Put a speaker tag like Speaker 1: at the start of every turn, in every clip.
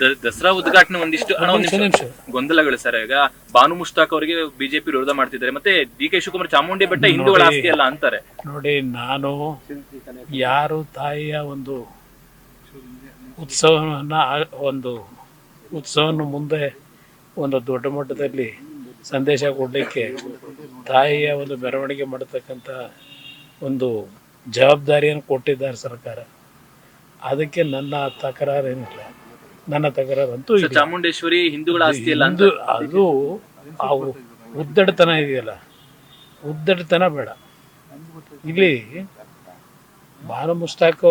Speaker 1: ದಸರಾ ಉದ್ಘಾಟನೆ ಒಂದಿಷ್ಟು ಗೊಂದಲಗಳು ಸರ್. ಈಗ ಬಾನು ಮುಷ್ತಾಕ್ ಅವರಿಗೆ ಬಿಜೆಪಿ ವಿರೋಧ ಮಾಡ್ತಿದ್ದಾರೆ, ಮತ್ತೆ ಡಿ ಕೆ ಶಿವಕುಮಾರ್ ಚಾಮುಂಡಿ ಬೆಟ್ಟ ಹಿಂದೂಗಳ ಆಸ್ತಿ ಅಲ್ಲ ಅಂತಾರೆ.
Speaker 2: ನೋಡಿ, ನಾನು ಯಾರು ತಾಯಿಯ ಒಂದು ಉತ್ಸವವನ್ನು ಮುಂದೆ ಒಂದು ದೊಡ್ಡ ಮಟ್ಟದಲ್ಲಿ ಸಂದೇಶ ಕೊಡಲಿಕ್ಕೆ ತಾಯಿಯ ಒಂದು ಮೆರವಣಿಗೆ ಮಾಡತಕ್ಕಂಥ ಒಂದು ಜವಾಬ್ದಾರಿಯನ್ನು ಕೊಟ್ಟಿದ್ದಾರೆ ಸರ್ಕಾರ. ಅದಕ್ಕೆ ನನ್ನ ತಕರಾರೇನಿಲ್ಲ. ನನ್ನ ತಕರಾರಂತೂ
Speaker 1: ಚಾಮುಂಡೇಶ್ವರಿ ಹಿಂದೂಗಳ ಆಸ್ತಿ ಅಲ್ಲ ಅಂತ.
Speaker 2: ಅದು ಆ ಉದ್ದಡತನ ಇದೆಯಲ್ಲ, ಉದ್ದಡತನ ಬೇಡ. ಇಲ್ಲಿ ಬಾನು ಮುಷ್ತಾಕ್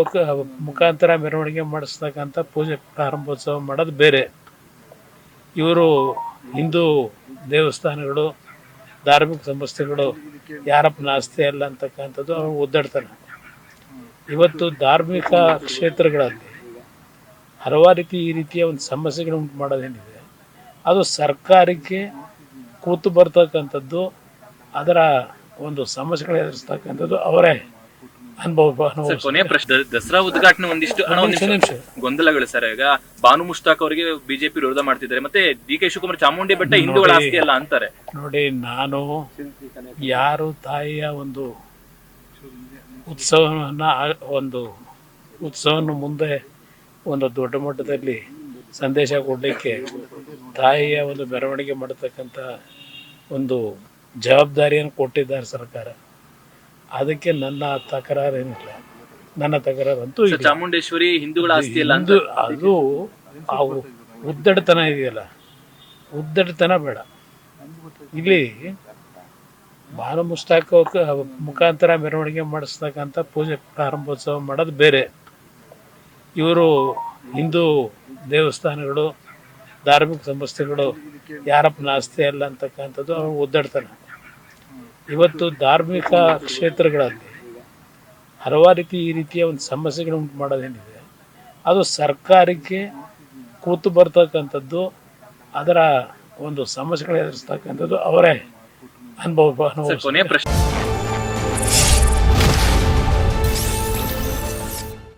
Speaker 2: ಮುಖಾಂತರ ಮೆರವಣಿಗೆ ಮಾಡಿಸ್ತಕ್ಕಂಥ ಪೂಜೆ ಪ್ರಾರಂಭೋತ್ಸವ ಮಾಡೋದು ಬೇರೆ. ಇವರು ಹಿಂದೂ ದೇವಸ್ಥಾನಗಳು, ಧಾರ್ಮಿಕ ಸಂಸ್ಥೆಗಳು ಯಾರಪ್ಪನ ಆಸ್ತಿ ಅಲ್ಲ ಅಂತಕ್ಕಂಥದ್ದು ಅವ್ರ ಉದ್ದಡತನ. ಇವತ್ತು ಧಾರ್ಮಿಕ ಕ್ಷೇತ್ರಗಳಲ್ಲಿ ಹಲವಾರು ಈ ರೀತಿಯ ಒಂದು ಸಮಸ್ಯೆಗಳು ಉಂಟು ಮಾಡೋದೇನಿದೆ, ಅದು ಸರ್ಕಾರಕ್ಕೆ ಕೂತು ಬರ್ತಕ್ಕಂಥದ್ದು, ಅದರ ಒಂದು ಸಮಸ್ಯೆಗಳು ಎದುರಿಸ್ತಕ್ಕಂಥದ್ದು ಅವರೇ ಅನುಭವ.
Speaker 1: ಕೊನೆಯ ಪ್ರಶ್ನೆ, ದಸರಾ ಉದ್ಘಾಟನೆ ಒಂದಿಷ್ಟು ಗೊಂದಲಗಳು ಸರ್. ಈಗ ಬಾನು ಮುಷ್ತಾಕ್ ಅವರಿಗೆ ಬಿಜೆಪಿ ವಿರೋಧ ಮಾಡ್ತಿದ್ದಾರೆ, ಮತ್ತೆ ಡಿ ಕೆ ಶಿವಕುಮಾರ್ ಚಾಮುಂಡಿ ಬೆಟ್ಟ ಹಿಂದೂಗಳ ಆಸ್ತಿ ಅಲ್ಲ ಅಂತಾರೆ.
Speaker 2: ನೋಡಿ, ನಾನು ಯಾರು ತಾಯಿಯ ಒಂದು ಉತ್ಸವವನ್ನು ಮುಂದೆ ಒಂದು ದೊಡ್ಡ ಮಟ್ಟದಲ್ಲಿ ಸಂದೇಶ ಕೊಡಲಿಕ್ಕೆ ತಾಯಿಯ ಒಂದು ಮೆರವಣಿಗೆ ಮಾಡತಕ್ಕಂಥ ಒಂದು ಜವಾಬ್ದಾರಿಯನ್ನು ಕೊಟ್ಟಿದ್ದಾರೆ ಸರ್ಕಾರ. ಅದಕ್ಕೆ ನನ್ನ ತಕರಾರೇನಿಲ್ಲ. ನನ್ನ ತಕರಾರಂತೂ
Speaker 1: ಚಾಮುಂಡೇಶ್ವರಿ ಹಿಂದೂಗಳ ಆಸ್ತಿ ಅಲ್ಲ ಅಂತ.
Speaker 2: ಅದು ಆ ಉದ್ದಡತನ ಇದೆಯಲ್ಲ, ಉದ್ದಡತನ ಬೇಡ. ಇಲ್ಲಿ ಬಾನು ಮುಷ್ತಾಕ್ ಮುಖಾಂತರ ಮೆರವಣಿಗೆ ಮಾಡಿಸ್ತಕ್ಕಂಥ ಪೂಜೆ ಪ್ರಾರಂಭೋತ್ಸವ ಮಾಡೋದು ಬೇರೆ. ಇವರು ಹಿಂದೂ ದೇವಸ್ಥಾನಗಳು, ಧಾರ್ಮಿಕ ಸಂಸ್ಥೆಗಳು ಯಾರಪ್ಪನ ಆಸ್ತಿ ಅಲ್ಲ ಅಂತಕ್ಕಂಥದ್ದು ಅವ್ರ ಉದ್ದಡತನ. ಇವತ್ತು ಧಾರ್ಮಿಕ ಕ್ಷೇತ್ರಗಳಲ್ಲಿ ಹಲವಾರು ಈ ರೀತಿಯ ಒಂದು ಸಮಸ್ಯೆಗಳು ಉಂಟು ಮಾಡೋದೇನಿದೆ, ಅದು ಸರ್ಕಾರಕ್ಕೆ ಕೂತು ಬರ್ತಕ್ಕಂಥದ್ದು, ಅದರ ಒಂದು ಸಮಸ್ಯೆಗಳು ಎದುರಿಸ್ತಕ್ಕಂಥದ್ದು ಅವರೇ ಅನುಭವ.
Speaker 1: ಕೊನೆಯ ಪ್ರಶ್ನೆ.